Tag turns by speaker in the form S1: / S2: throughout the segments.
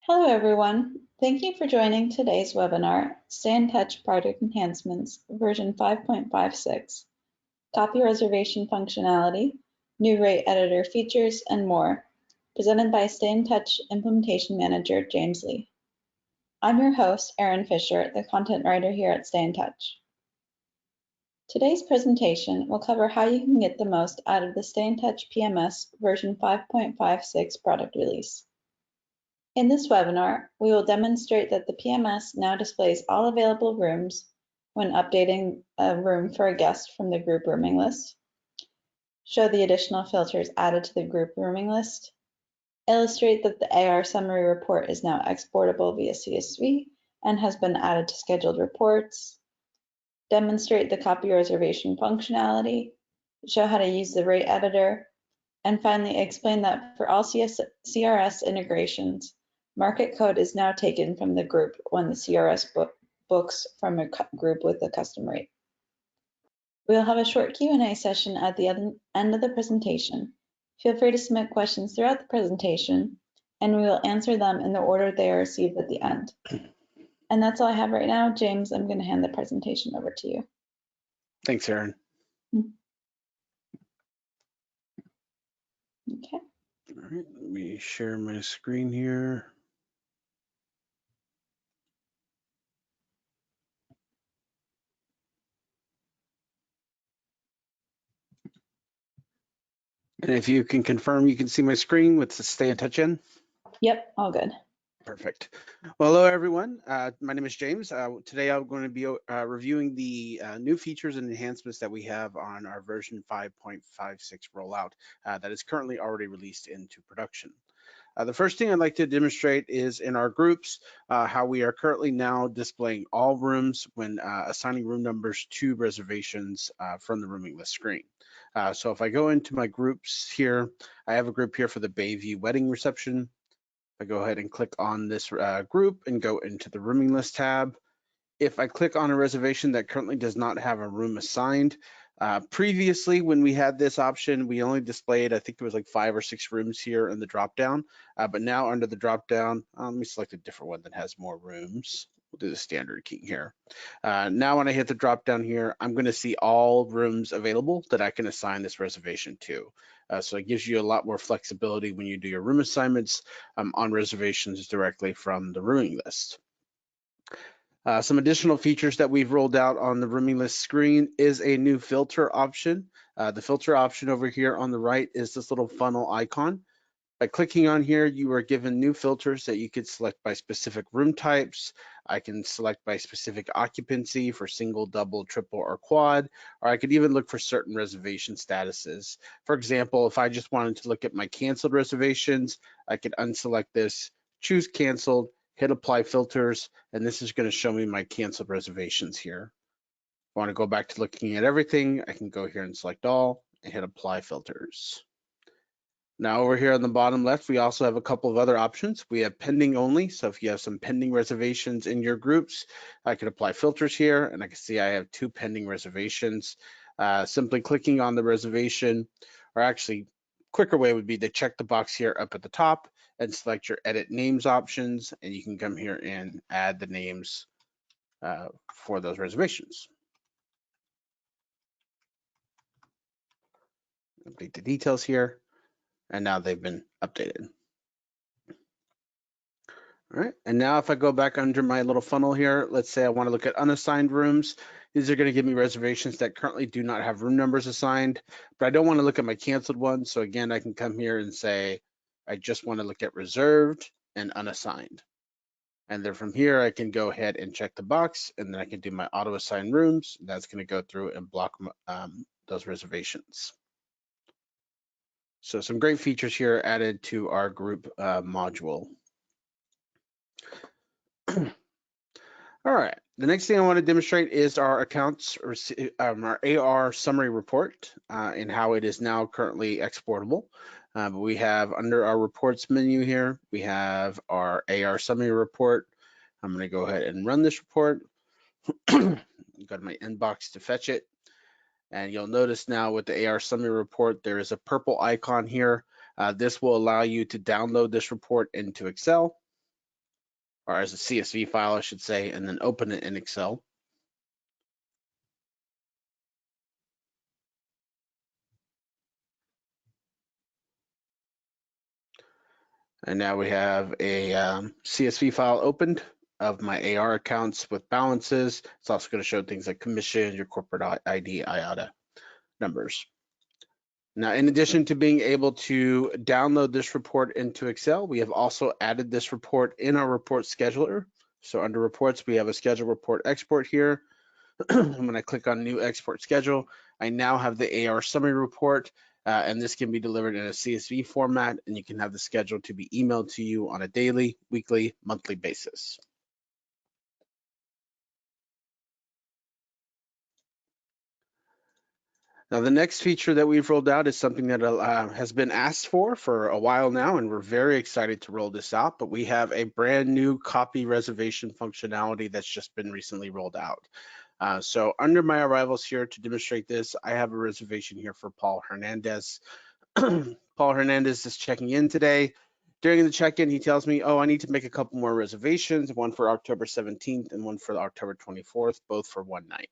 S1: Hello, everyone. Thank you for joining today's webinar, Stayntouch Product Enhancements, version 5.56, copy reservation functionality, new rate editor features, and more, presented by Stayntouch Implementation Manager, James Lee. I'm your host, Erin Fisher, the content writer here at Stayntouch. Today's presentation will cover how you can get the most out of the Stayntouch PMS version 5.56 product release. In this webinar, we will demonstrate that the PMS now displays all available rooms when updating a room for a guest from the group rooming list, show the additional filters added to the group rooming list, illustrate that the AR summary report is now exportable via CSV and has been added to scheduled reports, demonstrate the copy reservation functionality, show how to use the rate editor, and finally explain that for all CRS integrations, market code is now taken from the group when the CRS books from a group with a custom rate. We'll have a short Q&A session at the end of the presentation. Feel free to submit questions throughout the presentation, and we will answer them in the order they are received at the end. And that's all I have right now. James, I'm going to hand the presentation over to you.
S2: Thanks, Erin.
S1: Okay.
S2: All right, let me share my screen here. And if you can confirm, you can see my screen with the Stayntouch in.
S1: Yep, all good.
S2: Perfect. Well, hello, everyone. My name is James. Today I'm going to be reviewing the new features and enhancements that we have on our version 5.56 rollout that is currently already released into production. The first thing I'd like to demonstrate is in our groups, how we are currently now displaying all rooms when assigning room numbers to reservations from the rooming list screen. So if I go into my groups here, I have a group here for the Bayview Wedding Reception. I go ahead and click on this group and go into the rooming list tab. If I click on a reservation that currently does not have a room assigned, previously when we had this option, we only displayed, I think it was like 5 or 6 rooms here in the dropdown, but now under the dropdown, let me select a different one that has more rooms. We'll do the standard key here. Now when I hit the dropdown here, I'm going to see all rooms available that I can assign this reservation to. So it gives you a lot more flexibility when you do your room assignments on reservations directly from the rooming list. Some additional features that we've rolled out on the rooming list screen is a new filter option. The filter option over here on the right is this little funnel icon. By clicking on here, you are given new filters that you could select by specific room types. I can select by specific occupancy for single, double, triple, or quad, or I could even look for certain reservation statuses. For example, if I just wanted to look at my canceled reservations, I could unselect this, choose canceled, hit apply filters, and this is going to show me my canceled reservations here. If I want to go back to looking at everything, I can go here and select all and hit apply filters. Now over here on the bottom left, we also have a couple of other options. We have pending only. So if you have some pending reservations in your groups, I can apply filters here and I can see I have 2 pending reservations. Simply clicking on the reservation, or actually quicker way would be to check the box here up at the top and select your edit names options, and you can come here and add the names for those reservations. Update the details here. And now they've been updated. All right, and now if I go back under my little funnel here, let's say I want to look at unassigned rooms. These are going to give me reservations that currently do not have room numbers assigned, but I don't want to look at my canceled ones. So again, I can come here and say, I just want to look at reserved and unassigned. And then from here, I can go ahead and check the box, and then I can do my auto assign rooms. That's going to go through and block those reservations. So some great features here added to our group module. All right, the next thing I want to demonstrate is our accounts, our AR summary report and how it is now currently exportable. We have under our reports menu here, we have our AR summary report. I'm going to go ahead and run this report. Go to my inbox to fetch it. And you'll notice now with the AR summary report, there is a purple icon here. This will allow you to download this report into Excel. or as a CSV file, I should say, and then open it in Excel. And now we have a CSV file opened of my AR accounts with balances. It's also going to show things like commission, your corporate ID, IATA numbers. Now, in addition to being able to download this report into Excel, we have also added this report in our report scheduler. So under reports, we have a schedule report export here. When I click on new export schedule, I now have the AR summary report, and this can be delivered in a CSV format, and you can have the schedule to be emailed to you on a daily, weekly, monthly basis. Now, the next feature that we've rolled out is something that has been asked for a while now, and we're very excited to roll this out, but we have a brand new copy reservation functionality that's just been recently rolled out. So under my arrivals here to demonstrate this, I have a reservation here for Paul Hernandez. Paul Hernandez is checking in today. During the check-in, he tells me, oh, I need to make a couple more reservations, one for October 17th and one for October 24th, both for one night.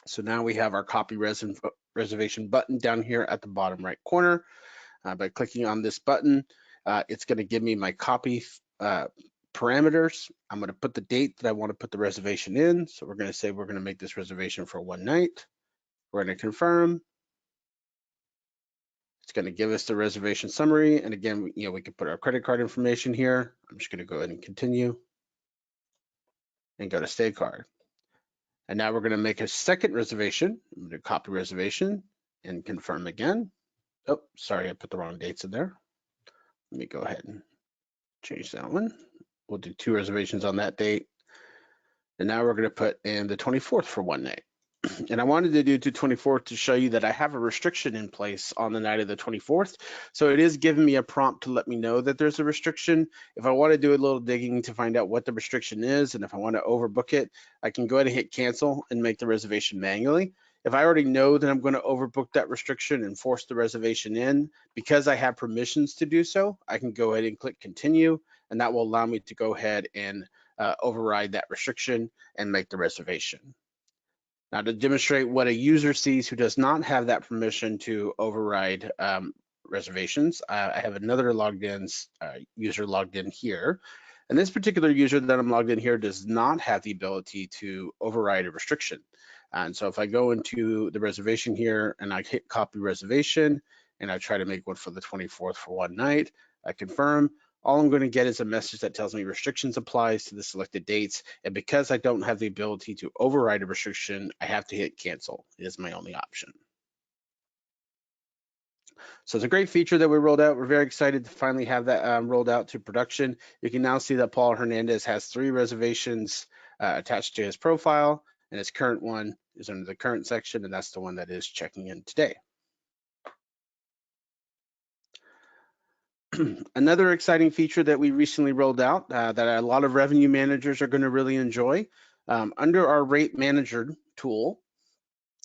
S2: So now we have our copy reservation button down here at the bottom right corner. By clicking on this button, it's going to give me my copy parameters. I'm going to put the date that I want to put the reservation in. So we're going to say we're going to make this reservation for one night. We're going to confirm. It's going to give us the reservation summary. And again, we can put our credit card information here. I'm just going to go ahead and continue and go to stay card. And now we're going to make a second reservation. I'm going to copy reservation and confirm again. Oh, sorry, I put the wrong dates in there. Let me go ahead and change that one. We'll do 2 reservations on that date. And now we're going to put in the 24th for one night. And I wanted to do the 24th to show you that I have a restriction in place on the night of the 24th. So it is giving me a prompt to let me know that there's a restriction. If I want to do a little digging to find out what the restriction is, and if I want to overbook it, I can go ahead and hit cancel and make the reservation manually. If I already know that I'm going to overbook that restriction and force the reservation in, because I have permissions to do so, I can go ahead and click continue, and that will allow me to go ahead and override that restriction and make the reservation. Now, to demonstrate what a user sees who does not have that permission to override reservations, I have another logged in user logged in here. And this particular user that I'm logged in here does not have the ability to override a restriction. And so if I go into the reservation here and I hit copy reservation and I try to make one for the 24th for one night, I confirm, all I'm going to get is a message that tells me restrictions applies to the selected dates. And because I don't have the ability to override a restriction, I have to hit cancel. It is my only option. So it's a great feature that we rolled out. We're very excited to finally have that rolled out to production. You can now see that Paul Hernandez has 3 reservations attached to his profile, and his current one is under the current section, and that's the one that is checking in today. Another exciting feature that we recently rolled out that a lot of revenue managers are going to really enjoy. Under our rate manager tool,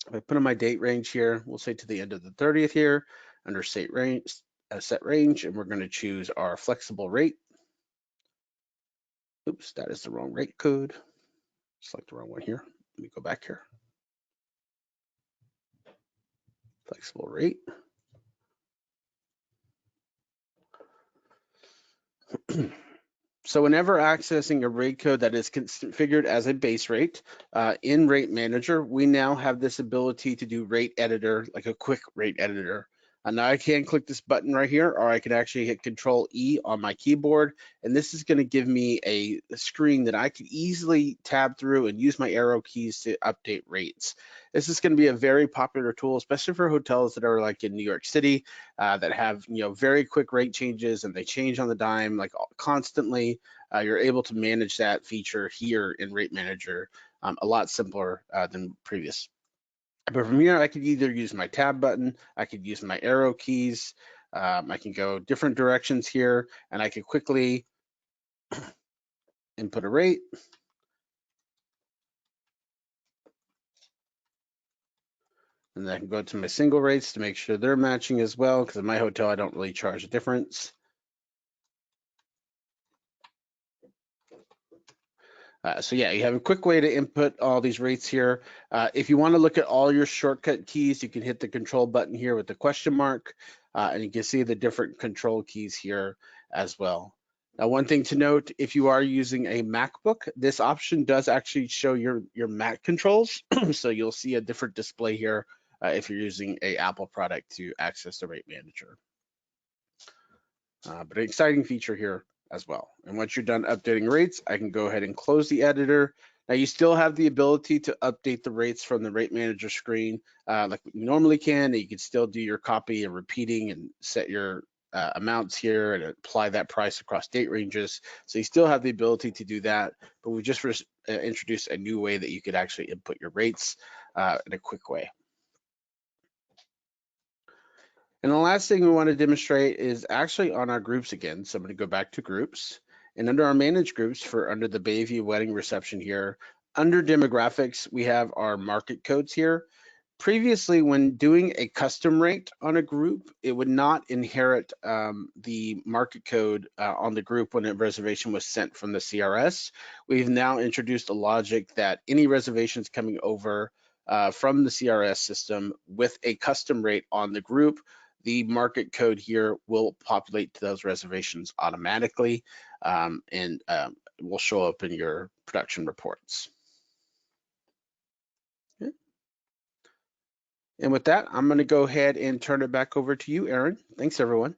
S2: if I put in my date range here, we'll say to the end of the 30th here, under set range, and we're going to choose our flexible rate. Oops, that is the wrong rate code. Select the wrong one here. Let me go back here. Flexible rate. So whenever accessing a rate code that is configured as a base rate in Rate Manager, we now have this ability to do rate editor, like a quick rate editor. And now I can click this button right here, or I can actually hit Control E on my keyboard. And this is going to give me a screen that I can easily tab through and use my arrow keys to update rates. This is going to be a very popular tool, especially for hotels that are like in New York City that have very quick rate changes and they change on the dime like constantly. You're able to manage that feature here in Rate Manager a lot simpler than previous. But from here, I could either use my tab button, I could use my arrow keys, I can go different directions here, and I could quickly input a rate. And then I can go to my single rates to make sure they're matching as well, because in my hotel, I don't really charge a difference. So yeah, you have a quick way to input all these rates here. If you want to look at all your shortcut keys, you can hit the control button here with the question mark, and you can see the different control keys here as well. Now, one thing to note, if you are using a MacBook, this option does actually show your Mac controls. So you'll see a different display here if you're using a Apple product to access the rate manager. But an exciting feature here as well. And once you're done updating rates, I can go ahead and close the editor. Now you still have the ability to update the rates from the rate manager screen like you normally can. And you can still do your copy and repeating and set your amounts here and apply that price across date ranges. So you still have the ability to do that, but we just introduced a new way that you could actually input your rates in a quick way. And the last thing we want to demonstrate is actually on our groups again. So I'm going to go back to groups, and under our manage groups for under the Bayview wedding reception here, under demographics, we have our market codes here. Previously, when doing a custom rate on a group, it would not inherit the market code on the group when a reservation was sent from the CRS. We've now introduced a logic that any reservations coming over from the CRS system with a custom rate on the group, the market code here will populate to those reservations automatically and will show up in your production reports. And with that, I'm going to go ahead and turn it back over to you, Erin. Thanks, everyone.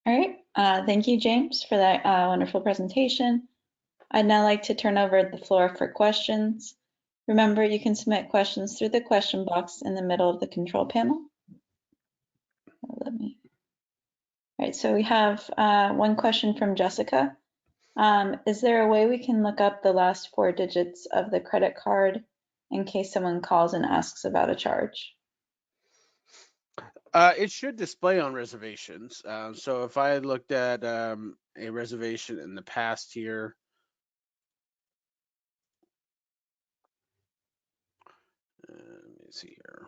S1: All right, thank you, James, for that wonderful presentation. I'd now like to turn over the floor for questions. Remember, you can submit questions through the question box in the middle of the control panel. All right, so we have one question from Jessica. Is there a way we can look up the last 4 digits of the credit card in case someone calls and asks about a charge?
S2: It should display on reservations. So if I had looked at a reservation in the past here, let me see here.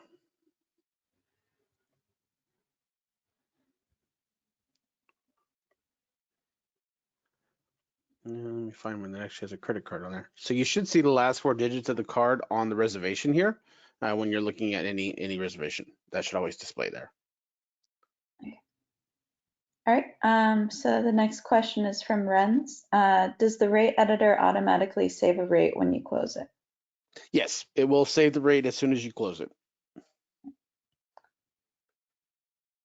S2: Let me find one that actually has a credit card on there. So you should see the last 4 digits of the card on the reservation here when you're looking at any reservation. That should always display there.
S1: All right, so the next question is from Renz. Does the rate editor automatically save a rate when you close it?
S2: Yes, it will save the rate as soon as you close it.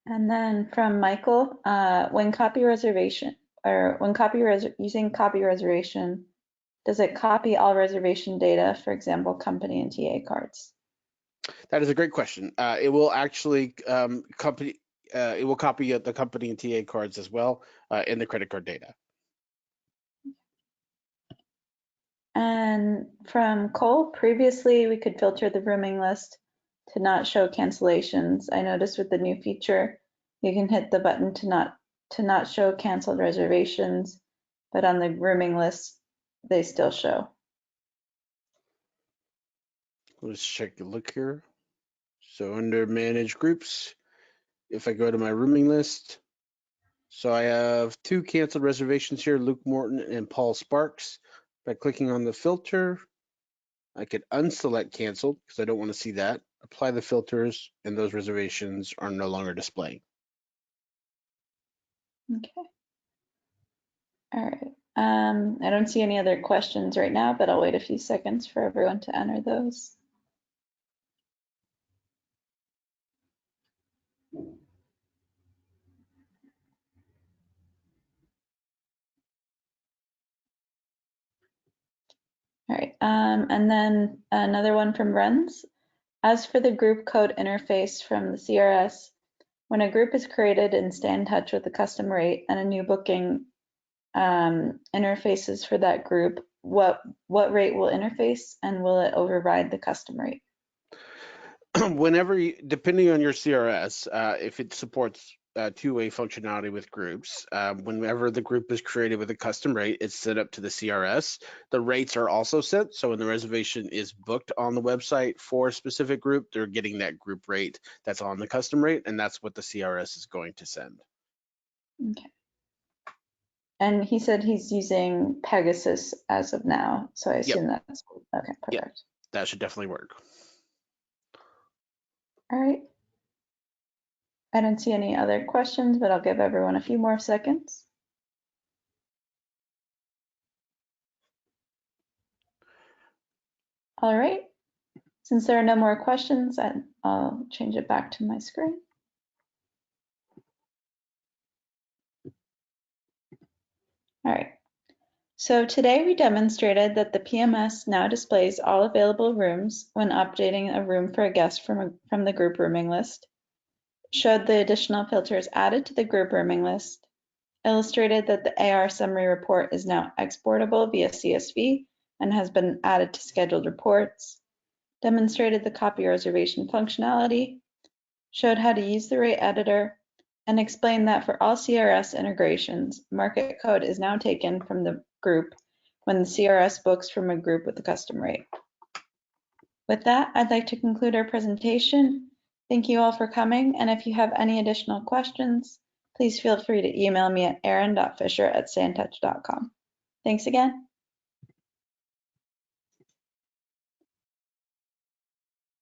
S1: And then from Michael, when using copy reservation, does it copy all reservation data, for example, company and TA cards?
S2: That is a great question. It will actually copy the company and TA cards as well in the credit card data.
S1: And from Cole, previously we could filter the rooming list to not show cancellations. I noticed with the new feature, you can hit the button to not show canceled reservations, but on the rooming list, they still show.
S2: Let's check a look here. So under manage groups, if I go to my rooming list, so I have 2 canceled reservations here, Luke Morton and Paul Sparks. By clicking on the filter, I could unselect canceled because I don't want to see that, apply the filters, and those reservations are no longer displaying.
S1: Okay. All right. I don't see any other questions right now, but I'll wait a few seconds for everyone to enter those. All right, and then another one from Renz. As for the group code interface from the CRS, when a group is created in Stayntouch with a custom rate and a new booking interfaces for that group, what rate will interface and will it override the custom rate?
S2: Whenever, depending on your CRS, if it supports 2-way functionality with groups, whenever the group is created with a custom rate, it's set up to the CRS. The rates are also set, so when the reservation is booked on the website for a specific group, they're getting that group rate that's on the custom rate, and that's what the CRS is going to send.
S1: Okay. And he said he's using Pegasus as of now, so I assume that's okay. Perfect.
S2: That should definitely work.
S1: All right. I don't see any other questions, but I'll give everyone a few more seconds. All right. Since there are no more questions, I'll change it back to my screen. All right. So today we demonstrated that the PMS now displays all available rooms when updating a room for a guest from the group rooming list, showed the additional filters added to the group rooming list, illustrated that the AR summary report is now exportable via CSV and has been added to scheduled reports, demonstrated the copy reservation functionality, showed how to use the rate editor, and explained that for all CRS integrations, market code is now taken from the group when the CRS books from a group with a custom rate. With that, I'd like to conclude our presentation. Thank you all for coming, and if you have any additional questions, please feel free to email me at aaron.fisher@stayntouch.com. Thanks again.